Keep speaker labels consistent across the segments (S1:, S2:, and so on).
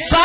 S1: 100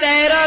S1: 13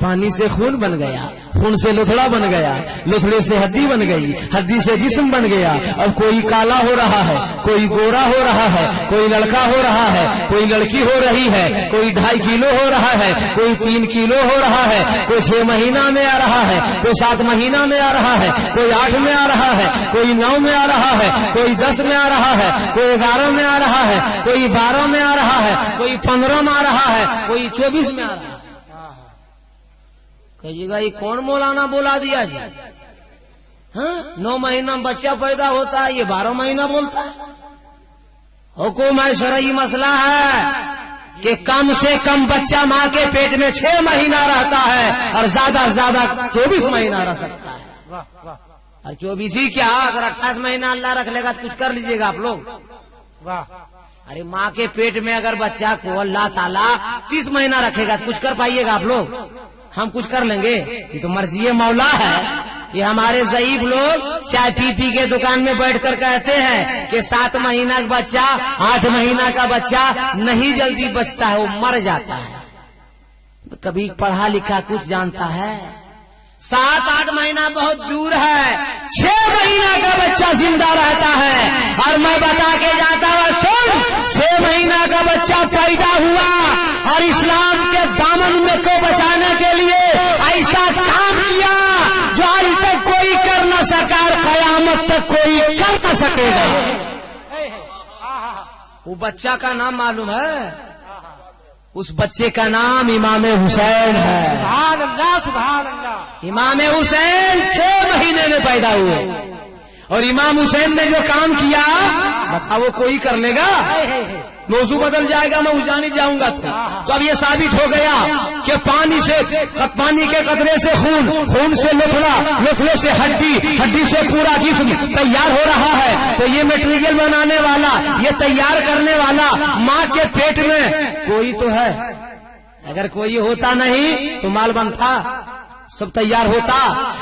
S1: پانی سے خون بن گیا، خون سے لتھڑا بن گیا، لتھڑے سے ہڈی بن گئی، ہڈی سے جسم بن گیا. اب کوئی کالا ہو رہا ہے، کوئی گورا ہو رہا ہے، کوئی لڑکا ہو رہا ہے، کوئی لڑکی ہو رہی ہے، کوئی 2.5 کلو ہو رہا ہے، کوئی 3 کلو ہو رہا ہے، کوئی 6 مہینہ میں آ رہا ہے، کوئی 7 مہینہ میں آ رہا ہے، کوئی 8 میں آ رہا ہے، کوئی 9 میں آ رہا ہے، کوئی 10 میں آ رہا ہے، کوئی 11 میں آ رہا ہے، کوئی 12 میں آ رہا ہے، کوئی 15 میں آ رہا ہے، کوئی 24 میں آ رہا ہے. کہیے گا یہ کون مولانا بولا دیا جی؟ ہاں 9 مہینہ بچہ پیدا ہوتا ہے، یہ 12 مہینہ بولتا ہے. حکم ہے، شرعی مسئلہ ہے کہ کم سے کم بچہ ماں کے پیٹ میں 6 مہینہ رہتا ہے اور زیادہ سے زیادہ 24 مہینہ رہ سکتا ہے.
S2: واہ واہ
S1: اور 24 ہی کیا، اگر 28 مہینہ اللہ رکھ لے گا تو کچھ کر لیجئے گا آپ لوگ.
S2: واہ.
S1: ارے ماں کے پیٹ میں اگر بچہ کو اللہ تعالیٰ 30 مہینہ رکھے گا تو کچھ کر پائیے گا آپ لوگ؟ ہم کچھ کر لیں گے؟ یہ تو مرضی مولا ہے. یہ ہمارے ضعیف لوگ چائے پی کے دکان میں بیٹھ کر کہتے ہیں کہ 7 مہینہ کا بچہ 8 مہینہ کا بچہ نہیں جلدی بچتا ہے، وہ مر جاتا ہے. کبھی پڑھا لکھا کچھ جانتا ہے؟ 7-8 مہینہ بہت دور ہے، 6 مہینہ کا بچہ زندہ رہتا ہے. اور میں بتا کے جاتا ہوں، سن، 6 مہینہ کا بچہ پیدا ہوا اور اسلام کے دامن میں کو بچانے کے لیے ایسا کام کیا جو آج تک کوئی کر نہ سکا اور قیامت تک کوئی کر نہ سکے گا. وہ بچہ کا نام معلوم ہے؟ اس بچے کا نام امام حسین ہے.
S2: سبحان اللہ سبحان اللہ.
S1: امام حسین 6 مہینے میں پیدا ہوئے اور امام حسین نے جو کام کیا بتاؤ وہ کوئی کر لے گا؟ موضوع بدل جائے گا، میں اس جانب جاؤں گا. تو اب یہ ثابت ہو گیا کہ پانی کے قطرے سے خون سے لتھڑا، لتھڑے سے ہڈی سے پورا جسم تیار ہو رہا ہے. تو یہ میٹیریل بنانے والا، یہ تیار کرنے والا ماں کے پیٹ میں کوئی تو ہے. اگر کوئی ہوتا نہیں تو مال بنتا، سب تیار ہوتا.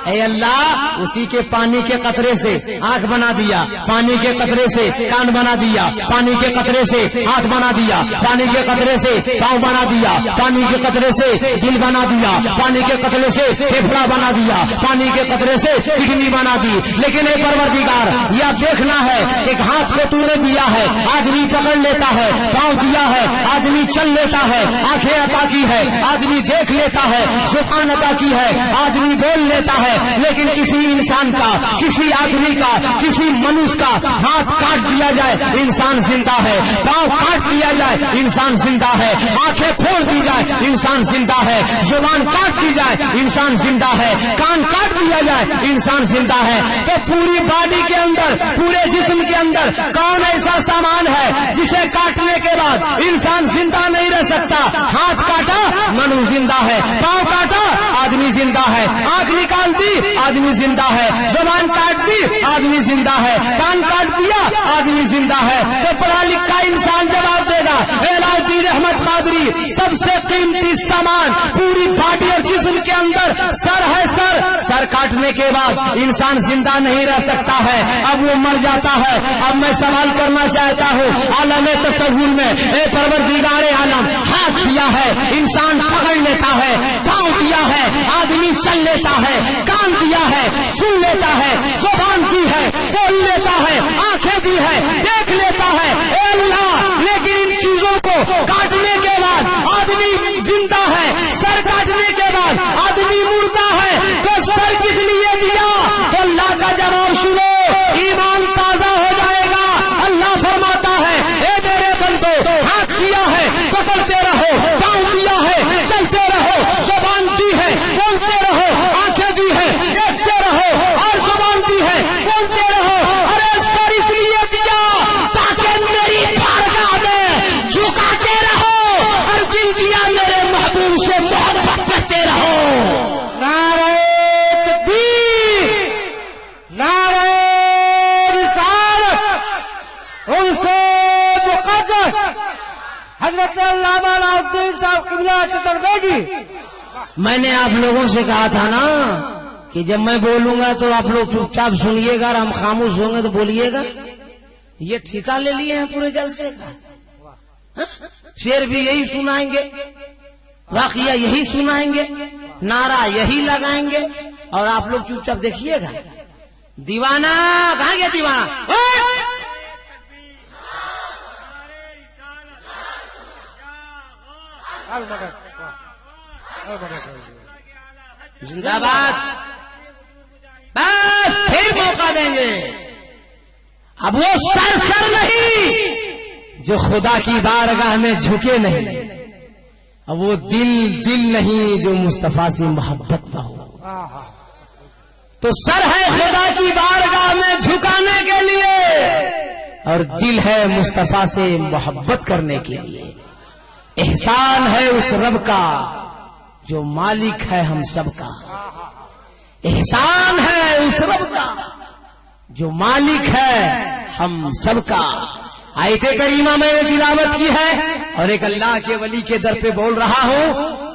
S1: اے اللہ، اسی کے پانی کے قطرے سے آنکھ بنا دیا، پانی کے قطرے سے کان بنا دیا، پانی کے قطرے سے ہاتھ بنا دیا، پانی کے قطرے سے پاؤں بنا دیا، پانی کے قطرے سے دل بنا دیا، پانی کے قطرے سے پھیپھڑا بنا دیا، پانی کے قطرے سے کڈنی بنا دی. لیکن اے پروردگار، یہ دیکھنا ہے ایک ہاتھ کو تو نے دیا ہے، آدمی پکڑ لیتا ہے، پاؤں دیا ہے، آدمی چل لیتا ہے، آنکھیں عطا کی ہے، آدمی دیکھ لیتا ہے، زبان عطا کی ہے، آدمی بول لیتا ہے. لیکن کسی انسان کا، کسی آدمی کا، کسی منوش کا ہاتھ کاٹ دیا جائے انسان زندہ ہے، پاؤں کاٹ دیا جائے انسان زندہ ہے، آنکھیں پھوڑ دی جائے انسان زندہ ہے، زبان کاٹ دی جائے انسان زندہ ہے، کان کاٹ دیا جائے انسان زندہ ہے. تو پوری باڈی کے اندر، پورے جسم کے اندر کون ایسا سامان ہے جسے کاٹنے کے بعد انسان زندہ نہیں رہ سکتا؟ ہاتھ کاٹا منو زندہ ہے، پاؤں کاٹا آدمی زندہ ہے، آنکھ نکال دی آدمی زندہ ہے، زبان کاٹ دی آدمی زندہ ہے، کان کاٹ دیا آدمی زندہ ہے. تو پڑھا لکھا انسان جواب دے گا، علاؤالدین احمد قادری سب سے قیمتی سامان پوری باڈی اور جسم کے اندر سر ہے. سر کاٹنے کے بعد انسان زندہ نہیں رہ سکتا ہے، اب وہ مر جاتا ہے. اب میں سوال کرنا چاہتا ہوں، عالم تصور میں اے پروردگار عالم، ہاتھ دیا ہے انسان پکڑ لیتا ہے، پاؤں دیا ہے آدمی چل لیتا ہے، کان دیا ہے سن لیتا ہے، زبان دی ہے بول لیتا ہے، آنکھیں دی ہے دیکھ لیتا ہے. اے اللہ، لیکن ان چیزوں کو کاٹنے کے بعد آدمی زندہ ہے، سر کاٹنے کے بعد آدمی مردہ ہے، تو سر کس لیے دیا؟ تو اللہ کا جواب سنو، ایمان تازہ ہو جائے گا. اللہ فرماتا ہے، اے میرے بندو، ہاتھ دیا ہے پکڑتے رہو، پاؤں دیا ہے چلتے رہو، زبان دی ہے بولتے رہو، آنکھیں دی ہے دیکھتے رہو، اور زبان دی ہے بولتے رہو. ارے سر اس لیے دیا تاکہ میری بارگاہ میں جھکاتے رہو، اور دل دیا میرے محبوب سے محبت کرتے رہو.
S2: نعرہ تکبیر، نعرہ رسالت، ان سے مقدس حضرت علامہ علاؤالدین صاحب قبلہ چترویدی.
S1: میں نے آپ لوگوں سے کہا تھا نا کہ جب میں بولوں گا تو آپ لوگ چپ چاپ سنیے گا اور ہم خاموش ہوں گے تو بولیے گا. یہ ٹھیکہ لے لیے ہیں پورے جلسے کا. شعر بھی یہی سنائیں گے، واقعہ یہی سنائیں گے, نعرہ یہی لگائیں گے, اور آپ لوگ چپ چاپ دیکھیے گا. دیوانہ کہاں گیا دیوانہ؟ زندہ باد. بس پھر موقع دیں گے. اب وہ سر نہیں جو خدا کی بارگاہ میں جھکے نہیں, اب وہ دل نہیں جو مصطفیٰ سے محبت نہ ہو. تو سر ہے خدا کی بارگاہ میں جھکانے کے لیے, اور دل ہے مصطفیٰ سے محبت کرنے کے لیے. احسان ہے اس رب کا جو مالک ہے ہم سب کا. احسان ہے اس رب کا جو مالک ہے ہم سب کا. آیت کریمہ میں نے تلاوت کی ہے, اور ایک اللہ کے ولی کے در پہ بول رہا ہوں.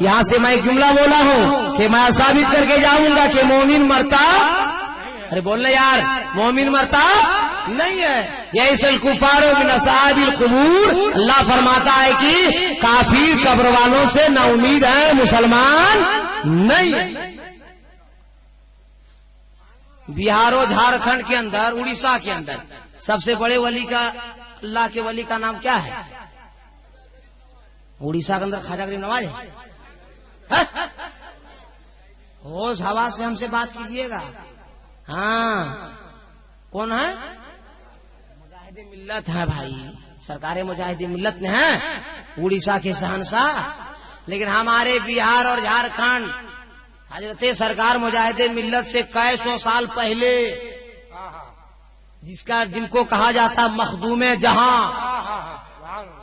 S1: یہاں سے میں ایک جملہ بولا ہوں کہ میں ثابت کر کے جاؤں گا کہ مومن مرتا, ارے بولنے یار, مومن مرتا نہیں ہے. یہی الکفار من اصحاب القبور. اللہ فرماتا ہے کہ کافر قبر والوں سے نا امید ہے, مسلمان نہیں. بہار و جھارکھنڈ کے اندر, اڑیسہ کے اندر سب سے بڑے ولی کا, اللہ کے ولی کا نام کیا ہے؟ اڑیسہ کے اندر خواجہ غریب نواز ہے. ہوش حواس سے ہم سے بات کیجیے گا. ہاں کون ہے؟ مجاہد ملت ہے بھائی, سرکار مجاہد ملت نے ہے, اڑیسہ کے شہنشاہ. لیکن ہمارے بہار اور جھارکھنڈ حضرت سرکار مجاہد ملت سے کئی سو سال پہلے, جن کو کہا جاتا مخدوم جہاں,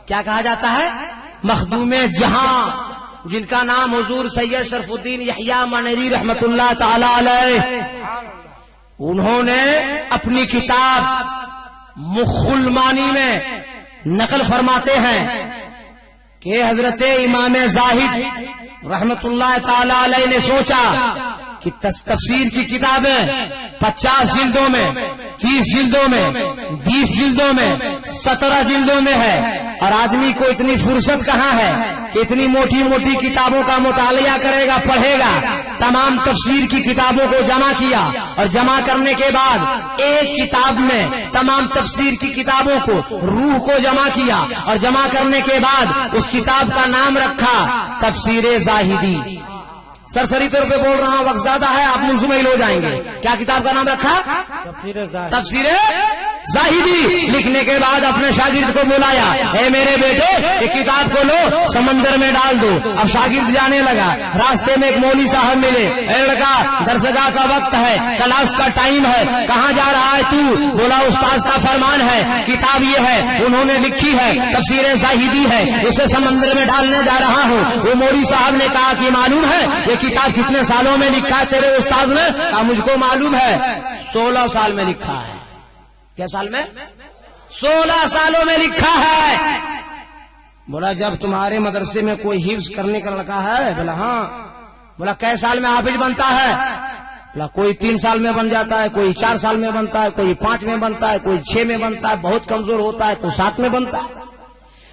S1: کیا کہا جاتا ہے؟ مخدوم جہاں, جن کا نام حضور سید شرف الدین یحییٰ منیری رحمت اللہ تعالی علیہ, انہوں نے اپنی کتاب مخ المانی میں نقل فرماتے ہیں کہ حضرت امام زاہد رحمت اللہ تعالی علیہ نے سوچا کہ تفسیر کی کتابیں 50 جلدوں میں, 30 جلدوں میں, 20 جلدوں میں, 17 جلدوں میں ہے, اور آدمی کو اتنی فرصت کہاں ہے کہ اتنی موٹی موٹی کتابوں کا مطالعہ کرے گا, پڑھے گا. تمام تفسیر کی کتابوں کو جمع کیا, اور جمع کرنے کے بعد ایک کتاب میں تمام تفسیر کی کتابوں کو, روح کو جمع کیا, اور جمع کرنے کے بعد اس کتاب کا نام رکھا تفسیر زاہدی. سرسری طور پہ بول رہا ہوں, وقت زیادہ ہے, آپ مزمل ہو جائیں گے. کیا کتاب کا نام رکھا؟ تفسیر زاہدی. لکھنے کے بعد اپنے شاگرد کو بلایا, اے میرے بیٹے یہ کتاب کو لو, سمندر میں ڈال دو. اب شاگرد جانے لگا. راستے میں ایک مولوی صاحب ملے. اے لڑکا, درسگاہ کا وقت ہے, کلاس کا ٹائم ہے, کہاں جا رہا ہے تو؟ بولا استاذ کا فرمان ہے, کتاب یہ ہے, انہوں نے لکھی ہے, تفسیر زاہدی ہے, اسے سمندر میں ڈالنے جا رہا ہوں. وہ مولوی صاحب نے کہا کہ معلوم ہے یہ کتاب کتنے سالوں میں لکھا ہے تیرے استاذ نے؟ کہا مجھ کو معلوم ہے, 16 سال میں لکھا ہے. کیا سال میں؟ 16 سالوں میں لکھا ہے. بولا جب تمہارے مدرسے میں کوئی حفظ کرنے کا لڑکا ہے؟ بولا ہاں. بولا کئے سال میں حافظ بنتا ہے؟ بولا کوئی 3 سال میں بن جاتا ہے, کوئی 4 سال میں بنتا ہے, کوئی 5 میں بنتا ہے, کوئی 6 میں بنتا ہے, بہت کمزور ہوتا ہے تو 7 میں بنتا ہے.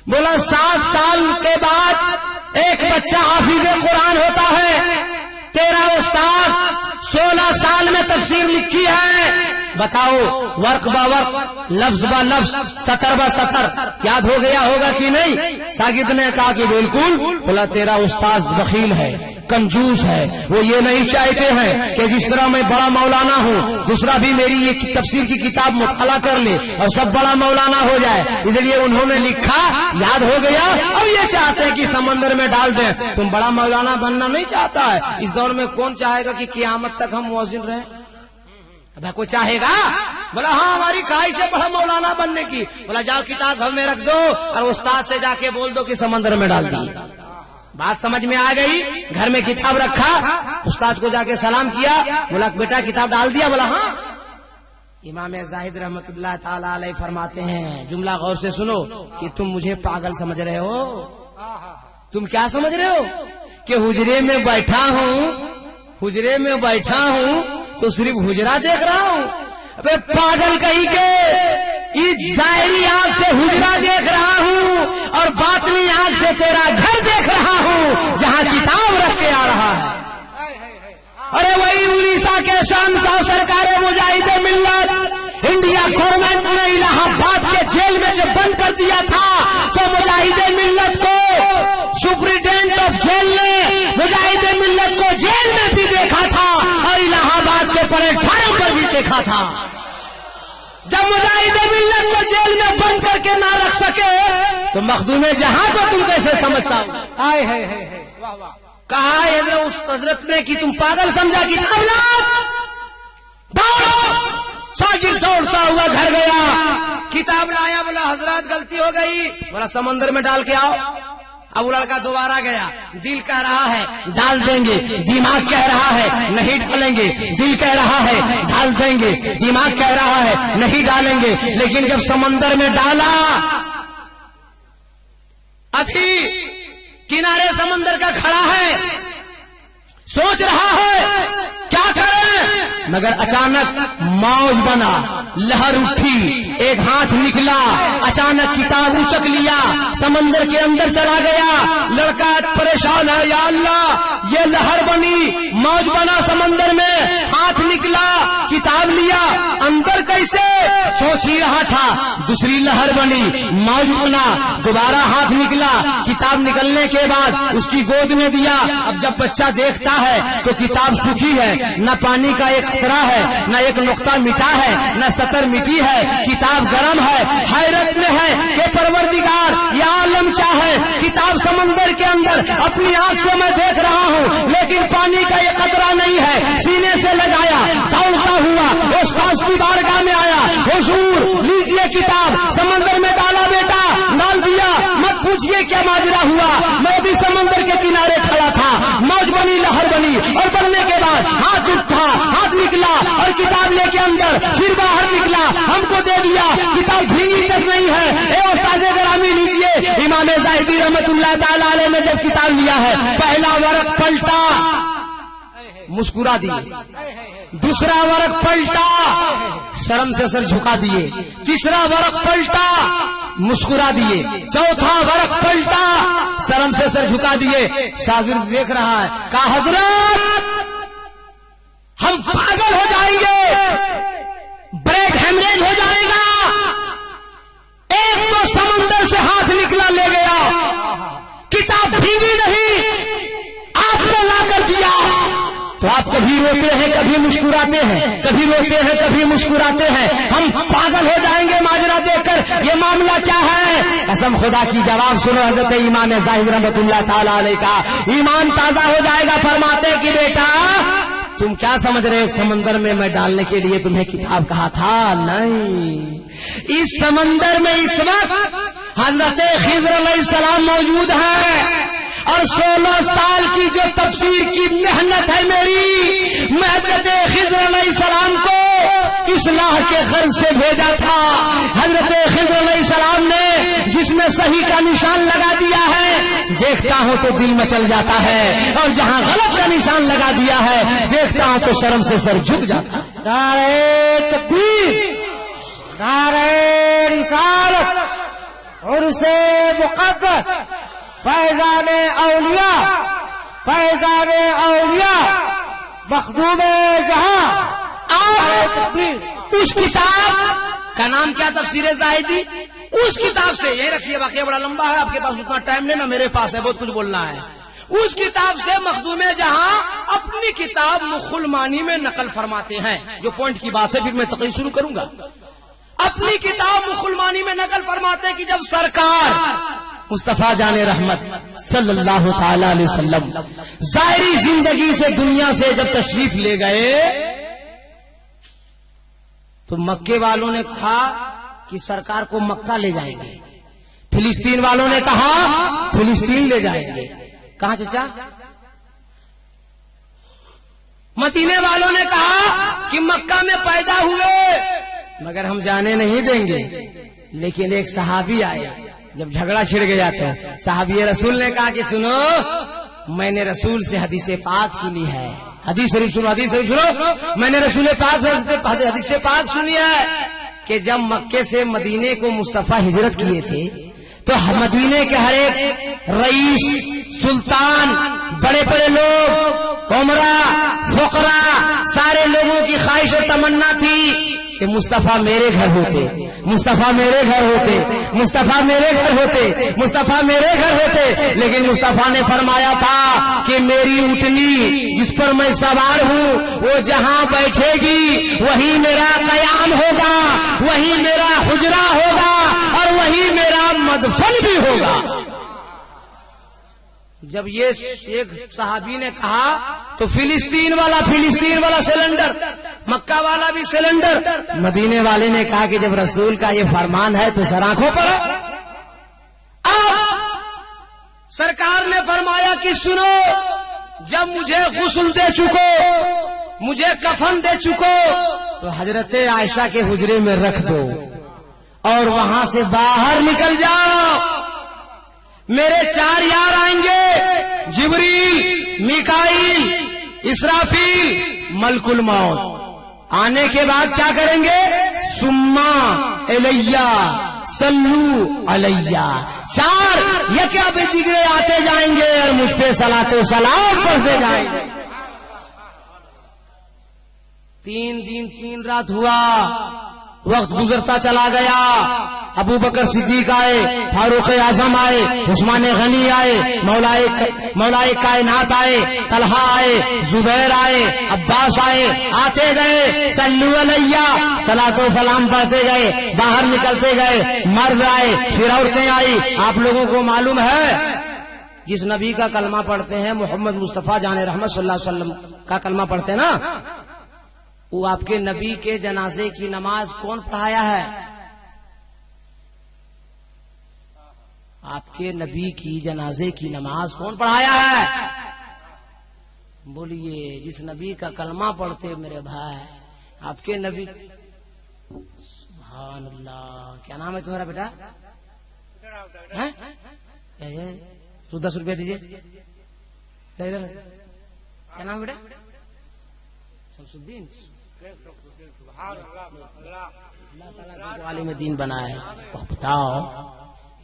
S1: بولا 7 سال کے بعد ایک بچہ حافظ قرآن ہوتا ہے. تیرا استاد 16 سال میں تفسیر لکھی ہے. بتاؤ, ورق با ورق, لفظ با لفظ, سطر با سطر یاد ہو گیا ہوگا کہ نہیں؟ شاگرد نے کہا کہ بالکل. بولا تیرا استاذ بخیل ہے, کنجوس ہے, وہ یہ نہیں چاہتے ہیں کہ جس طرح میں بڑا مولانا ہوں دوسرا بھی میری یہ تفسیر کی کتاب مطالعہ کر لے اور سب بڑا مولانا ہو جائے. اس لیے انہوں نے لکھا, یاد ہو گیا, اب یہ چاہتے ہیں کہ سمندر میں ڈال دیں. تم بڑا مولانا بننا نہیں چاہتا ہے. اس دور میں کون چاہے گا کہ قیامت تک ہم مؤذن رہیں؟ اب کوئی چاہے گا؟ بولا ہاں ہماری خواہش ہے بڑا مولانا بننے کی. بولا جاؤ کتاب گھر میں رکھ دو اور استاد سے جا کے بول دو کہ سمندر میں ڈال دی. بات سمجھ میں آ گئی؟ گھر میں کتاب رکھا, استاد کو جا کے سلام کیا, بولا بیٹا کتاب ڈال دیا؟ بولا ہاں. امام زاہد رحمت اللہ تعالی علیہ فرماتے ہیں, جملہ غور سے سنو, کہ تم مجھے پاگل سمجھ رہے ہو. تم کیا سمجھ رہے ہو کہ حجرے میں بیٹھا ہوں تو صرف حجرہ دیکھ رہا ہوں؟ ابے پاگل کہیں کے ظاہری آنکھ سے حجرہ دیکھ رہا ہوں اور باطنی آنکھ سے تیرا گھر دیکھ رہا ہوں جہاں کتاب رکھ کے آ رہا ہے. ارے وہی اڑیسہ کے شہنشاہ سرکار مجاہد ملت انڈیا گورنمنٹ نے الہ آباد کے جیل میں جب بند کر دیا تھا تو مجاہد ملت کو سپرنٹینڈنٹ آف جیل نے مجاہد ملت کو جیل میں بھی دیکھا تھا اور الہ آباد کے پلیٹ فارم پر بھی دیکھا تھا. جب مجاہد ملت کو جیل میں بند کر کے نہ رکھ سکے تو مخدوم جہاں کو تم کیسے سمجھ سکو؟ کہا حضرت نے کہ تم پاگل سمجھا کتاب لا. شاگرد دوڑتا ہوا گھر گیا, کتاب لایا, بولا حضرات غلطی ہو گئی, بولا سمندر میں ڈال کے آؤ. اب وہ لڑکا دوبارہ گیا, دل کہہ رہا ہے ڈال دیں گے, دماغ کہہ رہا ہے نہیں ڈالیں گے, دل کہہ رہا ہے ڈال دیں گے, دماغ کہہ رہا ہے نہیں ڈالیں گے. لیکن جب سمندر میں ڈالا, ابھی کنارے سمندر کا کھڑا ہے, سوچ رہا ہے کیا کریں, مگر اچانک موج بنا, لہر اٹھی, ایک ہاتھ نکلا, اچانک کتاب اچک لیا, سمندر کے اندر چلا گیا. لڑکا پریشان ہے, یا اللہ یہ لہر بنی, موج بنا سمندر میں, ہاتھ نکلا, کتاب لیا, اندر کیسے سوچ ہی رہا تھا, دوسری لہر بنی, موج بنا, دوبارہ ہاتھ نکلا, کتاب نکلنے کے بعد اس کی گود میں دیا. اب جب بچہ دیکھتا ہے تو کتاب سوکھی ہے, نہ پانی کا ایک قطرہ ہے, نہ ایک نقطہ مٹا ہے, نہ سطر مٹی ہے, کتاب گرم ہے. حیرت میں ہے کہ پروردگار یہ عالم کیا ہے, کتاب سمندر کے اندر اپنی آنکھ سے میں دیکھ رہا ہوں لیکن پانی کا یہ قطرہ نہیں ہے. سینے سے لگایا, دوڑتا ہوا استاد کی بارگاہ میں آیا, حضور لیجئے کتاب, سمندر میں ڈالا بیٹا, ڈال دیا, مت پوچھئے کیا ماجرا ہوا, میں بھی سمندر کے کنارے کھڑا تھا, موج بنی, لہر بنی, اور بننے کے بعد ہاتھ اٹھا, ہاتھ نکلا اور کتاب لے کے اندر, پھر باہر نکلا, ہم کو دے دیا, کتاب بھینگی تک نہیں ہے. اے استاد گرامی لیجئے, امام زاہدی رحمت اللہ تعالی علیہ نے جب کتاب لیا ہے, پہلا ورق پلٹا, مسکرا دیے, دوسرا ورق پلٹا, شرم سے سر جھکا دیے, تیسرا ورق پلٹا, مسکرا دیے, چوتھا ورق پلٹا, شرم سے سر جھکا دیے. شاگرد دیکھ رہا ہے, کہا حضرت ہم پاگل ہو جائیں گے, بریک ہیمریج ہو جائے گا. ایک تو سمندر سے ہاتھ نکلا لے گیا, کتاب بھیگی نہیں, آپ نے لا کر دیا. تو آپ کبھی روتے ہیں کبھی مسکراتے ہیں, کبھی روتے ہیں کبھی مسکراتے ہیں. ہم پاگل ہو جائیں گے ماجرا دیکھ کر, یہ معاملہ کیا ہے؟ قسم خدا کی جواب سنو حضرت امام زاہد رحمۃ اللہ تعالی علیہ کا, ایمان تازہ ہو جائے گا. فرماتے کہ بیٹا تم کیا سمجھ رہے ہو, سمندر میں میں ڈالنے کے لیے تمہیں کتاب کہا تھا؟ نہیں, اس سمندر میں اس وقت حضرت خضر علیہ السلام موجود ہے, اور 16 سال کی جو تفسیر کی محنت ہے میری, میں حضرت خضر علیہ السلام کو اصلاح کے غرض سے بھیجا تھا. حضرت خضر علیہ السلام نے جس میں صحیح کا نشان لگا دیا ہے, دیکھتا ہوں تو دل مچل جاتا ہے, اور جہاں غلط کا نشان لگا دیا ہے دیکھتا ہوں تو شرم سے سر جھک جاتا ہے.
S2: نعرہ تکبیر, نعرہ رسالت, عرس مقدس, فیضان اولیاء, فیضان اولیاء, مخدوم جہاں. اس کتاب کا نام کیا؟ تفسیر زاہدی. اس کتاب سے, یہ رکھیے واقعہ بڑا لمبا ہے, آپ کے پاس اتنا ٹائم نہیں, نہ میرے پاس ہے, بہت کچھ بولنا ہے. اس کتاب سے مخدوم جہاں اپنی کتاب مخل معنی میں نقل فرماتے ہیں. جو پوائنٹ کی بات ہے پھر میں تقریر شروع کروں گا. اپنی کتاب مخل معنی میں نقل فرماتے ہیں کہ جب سرکار مصطفیٰ جان رحمت صلی اللہ تعالی علیہ وسلم ظاہری زندگی سے دنیا سے جب تشریف لے گئے تو مکے والوں نے کہا کہ سرکار کو مکہ لے جائیں گے, فلسطین والوں نے کہا فلسطین لے جائیں گے. کہاں چچا؟ مدینے والوں نے کہا کہ مکہ میں پیدا ہوئے مگر ہم جانے نہیں دیں گے. لیکن ایک صحابی آیا, جب جھگڑا چھڑ گیا تو صحابی رسول نے کہا کہ سنو, میں نے رسول سے حدیث پاک سنی ہے. حدیث شریف سنو, حدیث شریف سنو, میں نے رسول پاک سے حدیث پاک سنی ہے.
S1: کہ جب مکے سے مدینے کو مصطفیٰ ہجرت کیے تھے تو مدینے کے ہر ایک رئیس، سلطان، بڑے بڑے لوگ، عمرا، فقراء، سارے لوگوں کی خواہش و تمنا تھی کہ مصطفیٰ میرے گھر ہوتے، مصطفیٰ میرے گھر ہوتے، مصطفیٰ میرے گھر ہوتے، مصطفیٰ میرے گھر ہوتے، لیکن مصطفیٰ نے فرمایا تھا کہ میری اونٹنی جس پر میں سوار ہوں وہ جہاں بیٹھے گی وہی میرا قیام ہوگا، وہی میرا حجرہ ہوگا اور وہی میرا مدفن بھی ہوگا۔ جب یہ ایک صحابی نے کہا تو فلسطین والا سلنڈر، مکہ والا بھی سلنڈر، مدینے والے نے کہا کہ جب رسول کا یہ فرمان ہے تو سر آنکھوں پر ہے۔ اب سرکار نے فرمایا کہ سنو، جب مجھے غسل دے چکو، مجھے کفن دے چکو تو حضرت عائشہ کے حجرے میں رکھ دو اور وہاں سے باہر نکل جاؤ۔ میرے 4 یار آئیں گے، جبریل، میکائیل، اسرافیل، ملک الموت۔ آنے کے بعد کیا کریں گے؟ سما الیہ صلو علیہ، 4 یکا بے دیگرے آتے جائیں گے اور مجھ پہ صلاۃ و سلام پڑھتے جائیں گے۔ 3 دن 3 رات ہوا، وقت گزرتا چلا گیا۔ ابو بکر صدیق آئے، فاروق اعظم آئے، عثمان غنی آئے، مولائے کائنات آئے، طلحہ آئے، زبیر آئے، عباس آئے، آتے گئے، صلو علیہ، صلاۃ و سلام پڑھتے گئے، باہر نکلتے گئے، مرد آئے، پھر عورتیں آئی۔ آپ لوگوں کو معلوم ہے جس نبی کا کلمہ پڑھتے ہیں، محمد مصطفیٰ جان رحمت صلی اللہ علیہ وسلم کا کلمہ پڑھتے ہیں نا، وہ آپ کے نبی کے جنازے کی نماز کون پڑھایا ہے؟ آپ کے نبی کی جنازے کی نماز کون پڑھایا ہے؟ بولیے، جس نبی کا کلمہ پڑھتے میرے بھائی، آپ کے نبی۔ سبحان اللہ، کیا نام ہے تمہارا بیٹا؟ 10 روپیہ دیجیے۔ کیا نام بیٹا؟ شمس الدین۔ اللہ تعالیٰ کو عالم دین بنائے۔ بتاؤ،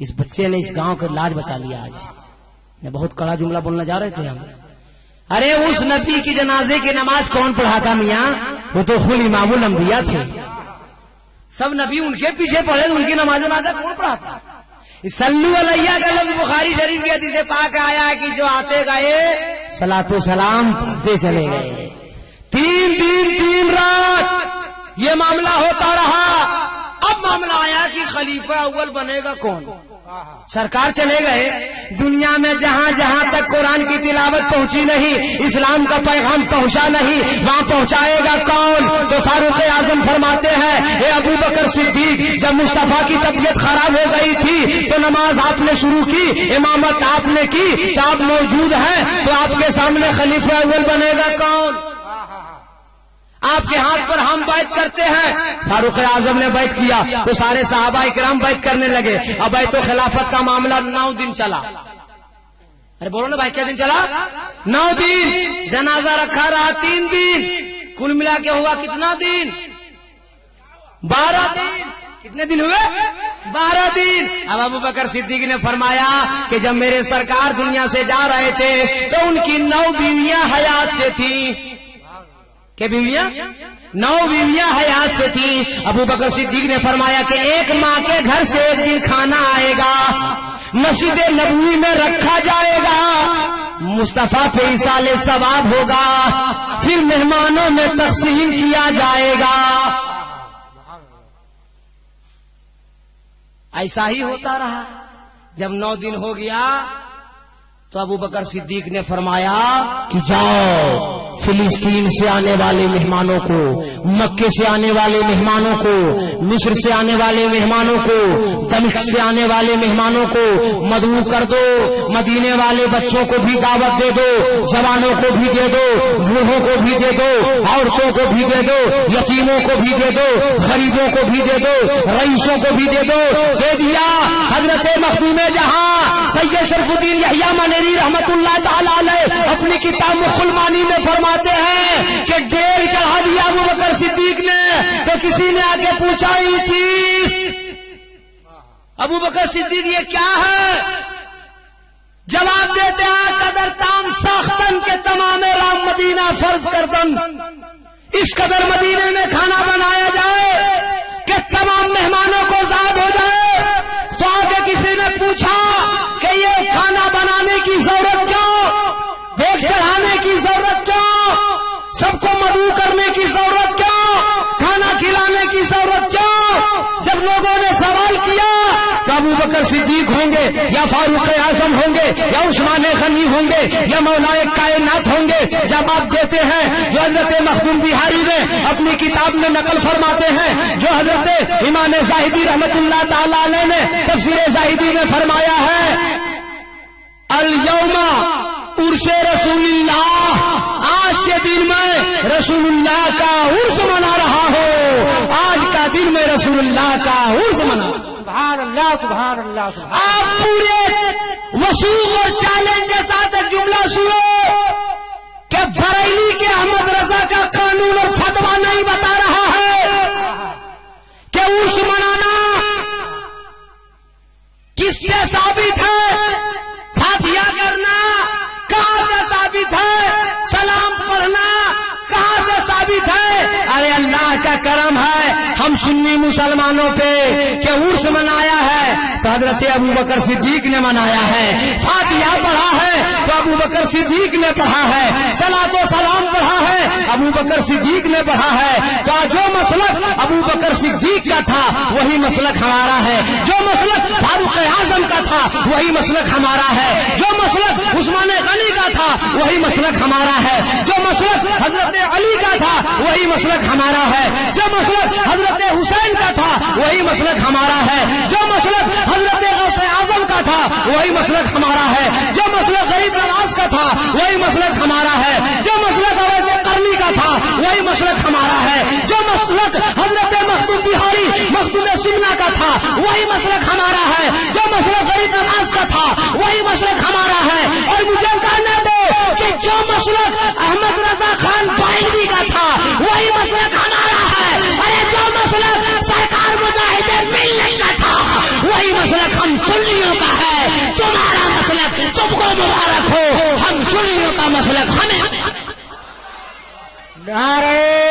S1: اس بچے نے اس گاؤں کا لاج بچا لیا۔ آج میں بہت کڑا جملہ بولنا جا رہے تھے ہم۔ ارے اس نبی کی جنازے کی نماز کون پڑھاتا میاں؟ وہ تو خود امام الانبیاء تھے، سب نبی ان کے پیچھے پڑھے، ان کی نماز جنازہ کون پڑھاتا؟ صلو علیہ کا لفظ بخاری شریف کی حدیث پاک آیا ہے کہ جو آتے گئے صلاۃ و سلام پڑھتے چلے گئے۔ 3 دن 3 رات یہ معاملہ ہوتا رہا۔ اب معاملہ آیا کہ خلیفہ اول بنے گا کون؟ سرکار چلے گئے، دنیا میں جہاں جہاں تک قرآن کی تلاوت پہنچی نہیں، اسلام کا پیغام پہنچا نہیں، وہاں پہنچائے گا کون؟ تو فاروق اعظم فرماتے ہیں، اے ابو بکر صدیق، جب مصطفیٰ کی طبیعت خراب ہو گئی تھی تو نماز آپ نے شروع کی، امامت آپ نے کی، تو آپ موجود ہیں، تو آپ کے سامنے خلیفہ اول بنے گا کون؟ آپ کے ہاتھ پر ہم بیعت کرتے ہیں۔ فاروق اعظم نے بیعت کیا تو سارے صحابہ کرام بیعت کرنے لگے۔ اب بیعت و خلافت کا معاملہ 9 دن چلا۔ ارے بولو نا بھائی، کیا دن چلا؟ 9 دن۔ جنازہ رکھا رہا 3 دن، کل ملا کے ہوا کتنا دن؟ 12 دن۔ کتنے دن ہوئے؟ 12 دن۔ اب ابو بکر صدیق نے فرمایا کہ جب میرے سرکار دنیا سے جا رہے تھے تو ان کی 9 بیویاں حیات سے تھیں۔ کہ بیویاں 9 بیویاں حیات سے تھیں۔ ابو بکر صدیق نے فرمایا کہ ایک ماں کے گھر سے ایک دن کھانا آئے گا، مسجد نبوی میں رکھا جائے گا، مصطفیٰ پہ ایصال ثواب ہوگا، پھر مہمانوں میں تقسیم کیا جائے گا۔ ایسا ہی ہوتا رہا۔ جب 9 دن ہو گیا تو ابو بکر صدیق نے فرمایا کہ جاؤ فلسطین سے آنے والے مہمانوں کو، مکے سے آنے والے مہمانوں کو، مصر سے آنے والے مہمانوں کو، دمشق سے آنے والے مہمانوں کو مدعو کر دو، مدینے والے بچوں کو بھی دعوت دے دو، جوانوں کو بھی دے دو، بوڑھوں کو بھی دے دو، عورتوں کو بھی دے دو، یتیموں کو بھی دے دو، غریبوں کو بھی دے دو، رئیسوں کو بھی دے دو۔ دے دیا۔ حضرت مخدوم جہاں سید شرف الدین یحییٰ منیری رحمت اللہ تعالی علیہ اپنی کتاب مسلمانی میں فرمایا فرماتے ہیں کہ ڈیڑھ چڑھا دیا ابو بکر صدیق نے تو کسی نے آ کے پوچھا یہ چیز ابو بکر صدیق یہ کیا ہے؟ جواب دیتے ہیں قدر تام ساختن کے تمام رام مدینہ فرض کردن، اس قدر مدینے میں کھانا بنایا جائے کہ تمام مہمانوں کو زاد ہو جائے۔ تو آگے کسی نے پوچھا کہ یہ کھانا بنانے کی ضرورت کیوں، دیگ چڑھانے کی ضرورت کیوں، سب کو مدعو کرنے کی ضرورت کیوں، کھانا کھلانے کی ضرورت کیوں؟ جب لوگوں نے سوال کیا تو ابو بکر صدیق ہوں گے یا فاروق اعظم ہوں گے یا عثمان غنی ہوں گے یا مولا کائنات ہوں گے، جب آپ دیتے ہیں جو حضرت مخدوم بہاری نے اپنی کتاب میں نقل فرماتے ہیں، جو حضرت امام زاہدی رحمت اللہ تعالی علیہ نے تفسیر زاہدی میں فرمایا ہے الیوم عرس رسول اللہ، آج کے دن میں رسول اللہ کا عرس منا رہا ہوں، آج کا دن میں رسول اللہ کا عرس منا۔
S2: سبحان اللہ سبحان اللہ سبحان
S1: آپ پورے وسوخ اور چیلنج کے ساتھ ایک جملہ سنو کہ بریلی کے احمد رضا کا قانون اور فتویٰ نہیں بتا رہا ہے کہ عرس منانا کس سے ثابت ہے، فاتحہ کرنا کہاں سے ثابت ہے، سلام پڑھنا کہاں سے ثابت ہے؟ ارے اللہ کا کرم ہے ہم سنی مسلمانوں پہ کہ عرس منایا ہے تو حضرت ابو بکر صدیق نے منایا ہے، فاتحہ پڑھا ہے تو ابو بکر صدیق نے پڑھا ہے، صلاۃ و سلام پڑھا ہے ابو بکر صدیق نے پڑھا ہے۔ تو جو مسلک ابو بکر صدیق کا تھا وہی مسلک ہمارا ہے، جو مسلک فاروق اعظم کا تھا وہی مسلک ہمارا ہے، جو مسلک عثمان غنی کا تھا وہی مسلک ہمارا ہے، جو مسلک حضرت علی کا تھا وہی مسلک ہمارا ہے، جو مسلک حضرت حسین کا تھا وہی مسلک ہمارا ہے، جو مسلک حضرت غوث اعظم کا تھا وہی مسلک ہمارا ہے، جو مسلک غریب نواز کا تھا وہی مسلک ہمارا ہے، جو مسلک اویس قرنی کا تھا وہی مسلک ہمارا ہے، جو مسلک حضرت مخدوم بہاری مخدوم سمنا کا تھا وہی مسلک ہمارا ہے، جو مسلک غریب نواز کا تھا وہی مسلک ہمارا ہے۔ اور مجھے کہنے دو کہ جو مسلک احمد رضا خان بائنڈی کا تھا وہی مسلک ہمارا ہے، ارے جو مسلک سرکار مجاہد ملت کا تھا وہی مسلک ہم سنیوں کا ہے۔ تمہارا مسلک تم کو مبارک ہو، ہم سنیوں کا مسلک ہمیں۔
S2: نعرہ